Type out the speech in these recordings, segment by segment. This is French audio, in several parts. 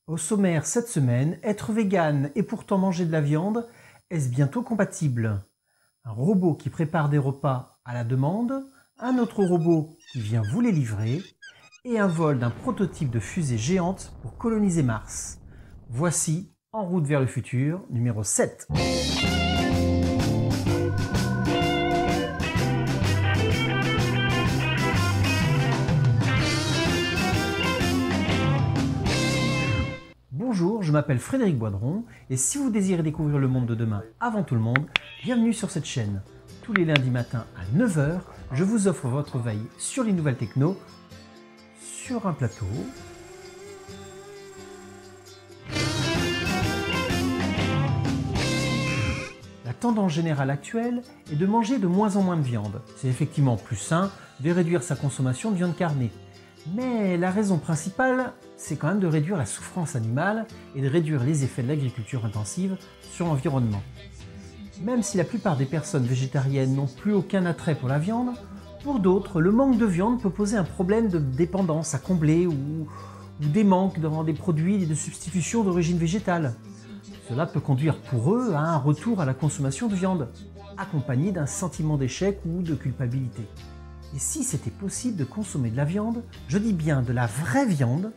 Au sommaire cette semaine, être vegan et pourtant manger de la viande, est-ce bientôt compatible? Un robot qui prépare des repas à la demande, un autre robot qui vient vous les livrer, et un vol d'un prototype de fusée géante pour coloniser Mars. Voici En route vers le futur, numéro 7. Bonjour, je m'appelle Frédéric Boidron et si vous désirez découvrir le monde de demain avant tout le monde, bienvenue sur cette chaîne. Tous les lundis matins à 9 h, je vous offre votre veille sur les nouvelles techno, sur un plateau. La tendance générale actuelle est de manger de moins en moins de viande. C'est effectivement plus sain de réduire sa consommation de viande carnée. Mais la raison principale, c'est quand même de réduire la souffrance animale et de réduire les effets de l'agriculture intensive sur l'environnement. Même si la plupart des personnes végétariennes n'ont plus aucun attrait pour la viande, pour d'autres, le manque de viande peut poser un problème de dépendance à combler ou des manques dans des produits de substitution d'origine végétale. Cela peut conduire pour eux à un retour à la consommation de viande, accompagné d'un sentiment d'échec ou de culpabilité. Et si c'était possible de consommer de la viande, je dis bien de la vraie viande,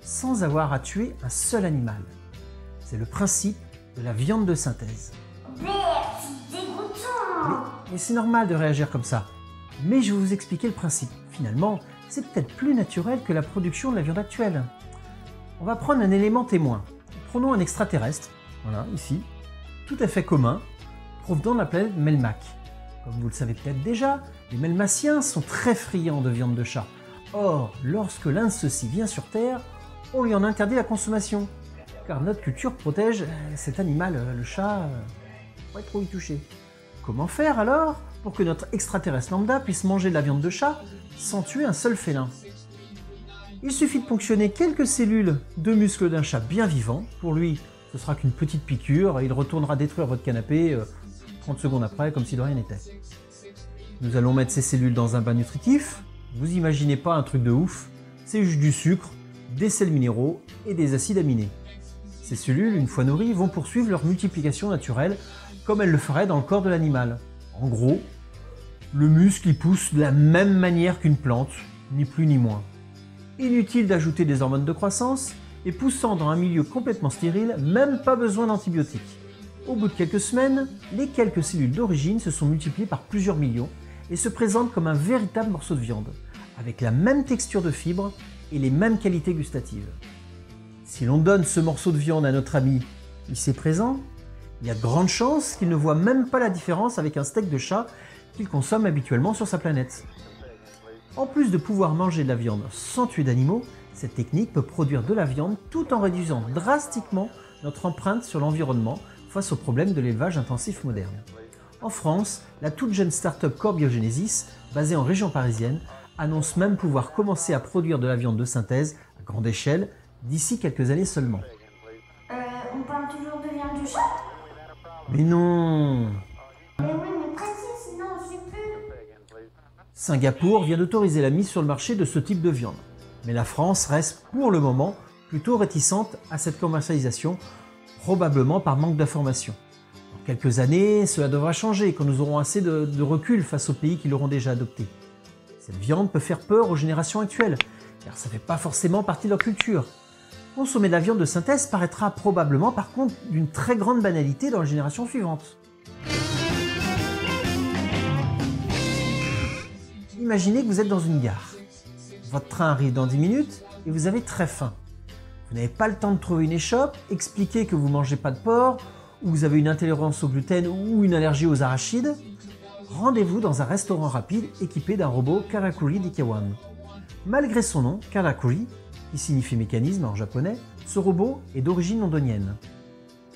sans avoir à tuer un seul animal. C'est le principe de la viande de synthèse. C'est dégoûtant! Mais c'est normal de réagir comme ça. Mais je vais vous expliquer le principe. Finalement, c'est peut-être plus naturel que la production de la viande actuelle. On va prendre un élément témoin. Prenons un extraterrestre, voilà, ici, tout à fait commun, provenant de la planète Melmac. Comme vous le savez peut-être déjà, les Melmaciens sont très friands de viande de chat. Or, lorsque l'un de ceux-ci vient sur Terre, on lui en interdit la consommation. Car notre culture protège cet animal, le chat, pas trop y toucher. Comment faire alors pour que notre extraterrestre lambda puisse manger de la viande de chat sans tuer un seul félin? Il suffit de ponctionner quelques cellules de muscles d'un chat bien vivant. Pour lui, ce sera qu'une petite piqûre et il retournera détruire votre canapé 30 secondes après, comme si de rien n'était. Nous allons mettre ces cellules dans un bain nutritif. Vous imaginez pas un truc de ouf, c'est juste du sucre, des sels minéraux et des acides aminés. Ces cellules, une fois nourries, vont poursuivre leur multiplication naturelle comme elles le feraient dans le corps de l'animal. En gros, le muscle y pousse de la même manière qu'une plante, ni plus ni moins. Inutile d'ajouter des hormones de croissance et poussant dans un milieu complètement stérile, même pas besoin d'antibiotiques. Au bout de quelques semaines, les quelques cellules d'origine se sont multipliées par plusieurs millions et se présentent comme un véritable morceau de viande, avec la même texture de fibres et les mêmes qualités gustatives. Si l'on donne ce morceau de viande à notre ami ici présent, il y a de grandes chances qu'il ne voit même pas la différence avec un steak de chat qu'il consomme habituellement sur sa planète. En plus de pouvoir manger de la viande sans tuer d'animaux, cette technique peut produire de la viande tout en réduisant drastiquement notre empreinte sur l'environnement face aux problèmes de l'élevage intensif moderne. En France, la toute jeune start-up Corbiogenesis, basée en région parisienne, annonce même pouvoir commencer à produire de la viande de synthèse à grande échelle d'ici quelques années seulement. On parle toujours de viande du chat? Mais non! Mais oui, mais précise, sinon on suit plus. Singapour vient d'autoriser la mise sur le marché de ce type de viande. Mais la France reste pour le moment plutôt réticente à cette commercialisation, probablement par manque d'informations. Dans quelques années, cela devra changer quand nous aurons assez de recul face aux pays qui l'auront déjà adopté. Cette viande peut faire peur aux générations actuelles, car ça ne fait pas forcément partie de leur culture. Consommer de la viande de synthèse paraîtra probablement par contre d'une très grande banalité dans les générations suivantes. Imaginez que vous êtes dans une gare. Votre train arrive dans 10 minutes et vous avez très faim. Vous n'avez pas le temps de trouver une échoppe, expliquer que vous ne mangez pas de porc, ou vous avez une intolérance au gluten ou une allergie aux arachides. Rendez-vous dans un restaurant rapide équipé d'un robot Karakuri Dikkewan. Malgré son nom, Karakuri, qui signifie mécanisme en japonais, ce robot est d'origine londonienne.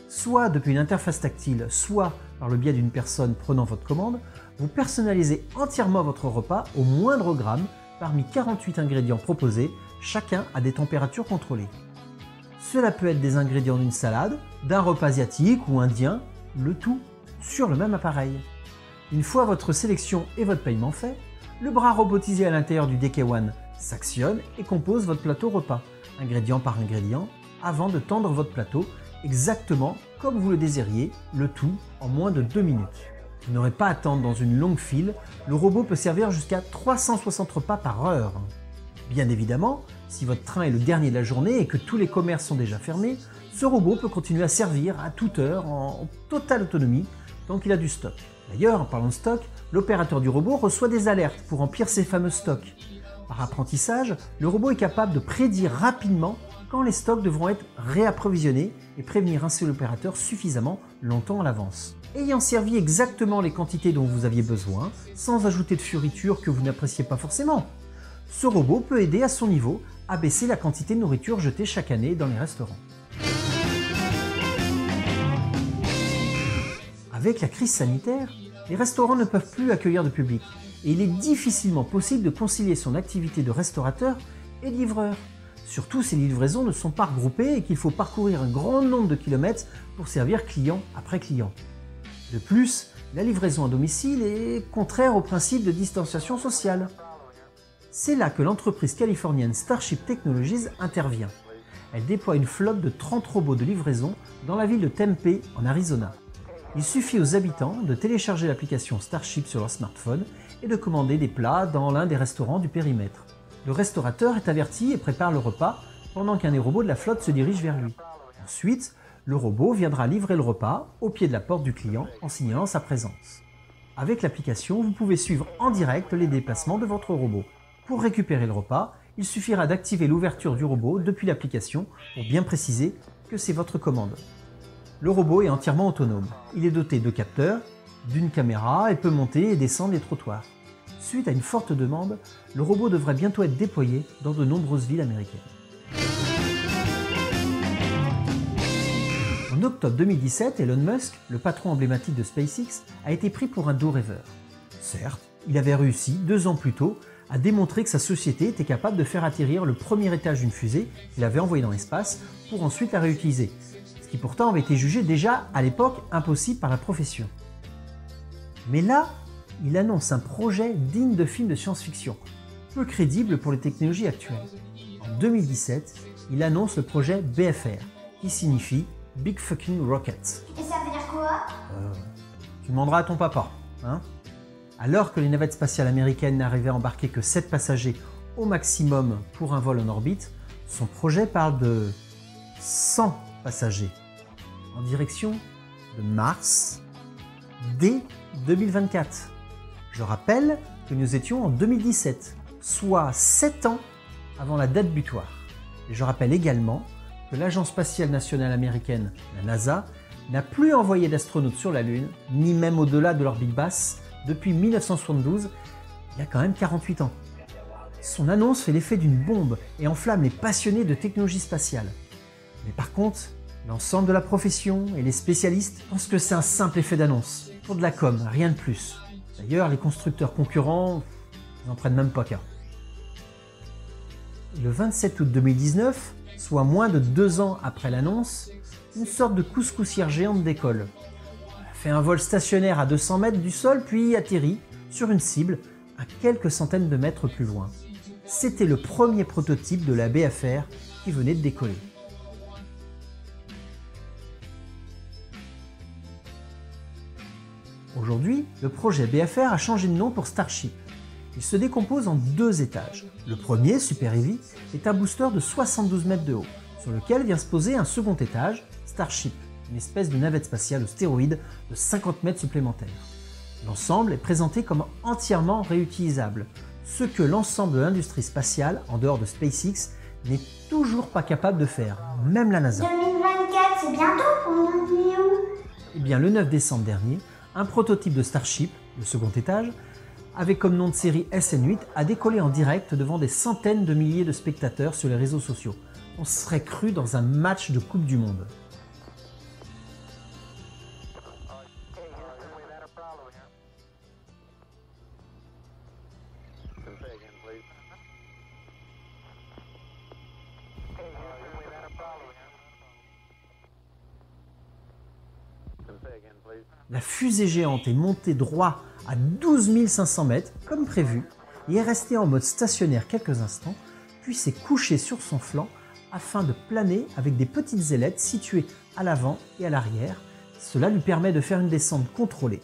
Soit depuis une interface tactile, soit par le biais d'une personne prenant votre commande, vous personnalisez entièrement votre repas au moindre gramme parmi 48 ingrédients proposés, chacun à des températures contrôlées. Cela peut être des ingrédients d'une salade, d'un repas asiatique ou indien, le tout sur le même appareil. Une fois votre sélection et votre paiement fait, le bras robotisé à l'intérieur du Dikkewan s'actionne et compose votre plateau repas, ingrédient par ingrédient, avant de tendre votre plateau exactement comme vous le désiriez, le tout en moins de 2 minutes. Vous n'aurez pas à attendre dans une longue file, le robot peut servir jusqu'à 360 repas par heure. Bien évidemment, si votre train est le dernier de la journée et que tous les commerces sont déjà fermés, ce robot peut continuer à servir à toute heure en totale autonomie tant qu'il a du stock. D'ailleurs, en parlant de stock, l'opérateur du robot reçoit des alertes pour remplir ses fameux stocks. Par apprentissage, le robot est capable de prédire rapidement quand les stocks devront être réapprovisionnés et prévenir ainsi l'opérateur suffisamment longtemps à l'avance. Ayant servi exactement les quantités dont vous aviez besoin, sans ajouter de fioritures que vous n'appréciez pas forcément, ce robot peut aider à son niveau à baisser la quantité de nourriture jetée chaque année dans les restaurants. Avec la crise sanitaire, les restaurants ne peuvent plus accueillir de public et il est difficilement possible de concilier son activité de restaurateur et de livreur. Surtout si les livraisons ne sont pas regroupées et qu'il faut parcourir un grand nombre de kilomètres pour servir client après client. De plus, la livraison à domicile est contraire au principe de distanciation sociale. C'est là que l'entreprise californienne Starship Technologies intervient. Elle déploie une flotte de 30 robots de livraison dans la ville de Tempe, en Arizona. Il suffit aux habitants de télécharger l'application Starship sur leur smartphone et de commander des plats dans l'un des restaurants du périmètre. Le restaurateur est averti et prépare le repas pendant qu'un des robots de la flotte se dirige vers lui. Ensuite, le robot viendra livrer le repas au pied de la porte du client en signalant sa présence. Avec l'application, vous pouvez suivre en direct les déplacements de votre robot. Pour récupérer le repas, il suffira d'activer l'ouverture du robot depuis l'application pour bien préciser que c'est votre commande. Le robot est entièrement autonome. Il est doté de capteurs, d'une caméra et peut monter et descendre les trottoirs. Suite à une forte demande, le robot devrait bientôt être déployé dans de nombreuses villes américaines. En octobre 2017, Elon Musk, le patron emblématique de SpaceX, a été pris pour un doux rêveur. Certes, il avait réussi 2 ans plus tôt à démontrer que sa société était capable de faire atterrir le premier étage d'une fusée qu'il avait envoyée dans l'espace pour ensuite la réutiliser, ce qui pourtant avait été jugé déjà à l'époque impossible par la profession. Mais là, il annonce un projet digne de film de science-fiction, peu crédible pour les technologies actuelles. En 2017, il annonce le projet BFR, qui signifie Big Fucking Rocket. Et ça veut dire quoi? Tu demanderas à ton papa, hein? Alors que les navettes spatiales américaines n'arrivaient à embarquer que 7 passagers au maximum pour un vol en orbite, son projet parle de 100 passagers en direction de Mars dès 2024. Je rappelle que nous étions en 2017, soit 7 ans avant la date butoir. Et je rappelle également que l'Agence spatiale nationale américaine, la NASA, n'a plus envoyé d'astronautes sur la Lune, ni même au-delà de l'orbite basse, depuis 1972, il y a quand même 48 ans. Son annonce fait l'effet d'une bombe et enflamme les passionnés de technologie spatiale. Mais par contre, l'ensemble de la profession et les spécialistes pensent que c'est un simple effet d'annonce, pour de la com, rien de plus. D'ailleurs, les constructeurs concurrents n'en prennent même pas cas. Le 27 août 2019, soit moins de 2 ans après l'annonce, une sorte de couscoussière géante décolle. Elle fait un vol stationnaire à 200 mètres du sol, puis atterrit sur une cible à quelques centaines de mètres plus loin. C'était le premier prototype de la BFR qui venait de décoller. Aujourd'hui, le projet BFR a changé de nom pour Starship. Il se décompose en 2 étages. Le premier, Super Heavy, est un booster de 72 mètres de haut, sur lequel vient se poser un second étage, Starship, une espèce de navette spatiale aux stéroïdes de 50 mètres supplémentaires. L'ensemble est présenté comme entièrement réutilisable, ce que l'ensemble de l'industrie spatiale, en dehors de SpaceX, n'est toujours pas capable de faire, même la NASA. 2024, c'est bientôt, on en est où? Eh bien, le 9 décembre dernier, un prototype de Starship, le second étage, avec comme nom de série SN8, a décollé en direct devant des centaines de milliers de spectateurs sur les réseaux sociaux. On serait cru dans un match de Coupe du Monde. La fusée géante est montée droit à 12 500 mètres, comme prévu, et est restée en mode stationnaire quelques instants, puis s'est couchée sur son flanc afin de planer avec des petites ailettes situées à l'avant et à l'arrière. Cela lui permet de faire une descente contrôlée.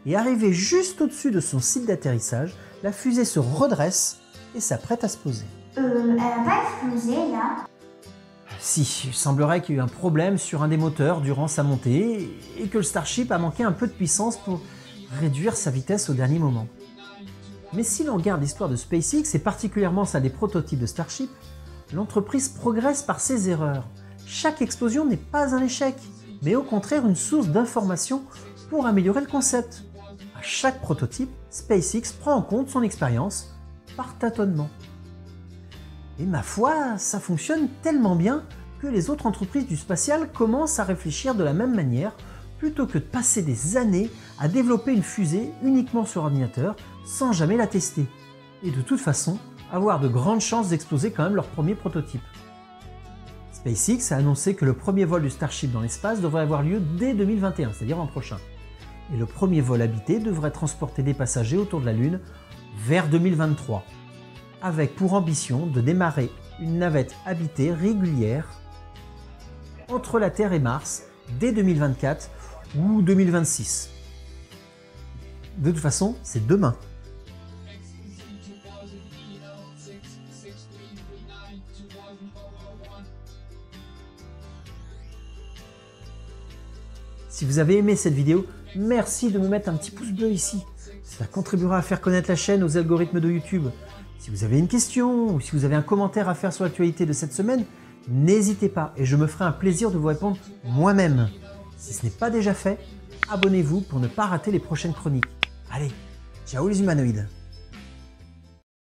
Et arrivé juste au-dessus de son site d'atterrissage, la fusée se redresse et s'apprête à se poser. Elle n'a pas explosé là. Si, il semblerait qu'il y ait eu un problème sur un des moteurs durant sa montée et que le Starship a manqué un peu de puissance pour réduire sa vitesse au dernier moment. Mais si l'on regarde l'histoire de SpaceX et particulièrement celle des prototypes de Starship, l'entreprise progresse par ses erreurs. Chaque explosion n'est pas un échec, mais au contraire une source d'information pour améliorer le concept. À chaque prototype, SpaceX prend en compte son expérience par tâtonnement. Et ma foi, ça fonctionne tellement bien que les autres entreprises du spatial commencent à réfléchir de la même manière plutôt que de passer des années à développer une fusée uniquement sur ordinateur sans jamais la tester. Et de toute façon, avoir de grandes chances d'exploser quand même leur premier prototype. SpaceX a annoncé que le premier vol du Starship dans l'espace devrait avoir lieu dès 2021, c'est-à-dire l'an prochain. Et le premier vol habité devrait transporter des passagers autour de la Lune vers 2023, avec pour ambition de démarrer une navette habitée régulière entre la Terre et Mars dès 2024 ou 2026. De toute façon, c'est demain. Si vous avez aimé cette vidéo, merci de me mettre un petit pouce bleu ici. Ça contribuera à faire connaître la chaîne aux algorithmes de YouTube. Si vous avez une question ou si vous avez un commentaire à faire sur l'actualité de cette semaine, n'hésitez pas et je me ferai un plaisir de vous répondre moi-même. Si ce n'est pas déjà fait, abonnez-vous pour ne pas rater les prochaines chroniques. Allez, ciao les humanoïdes!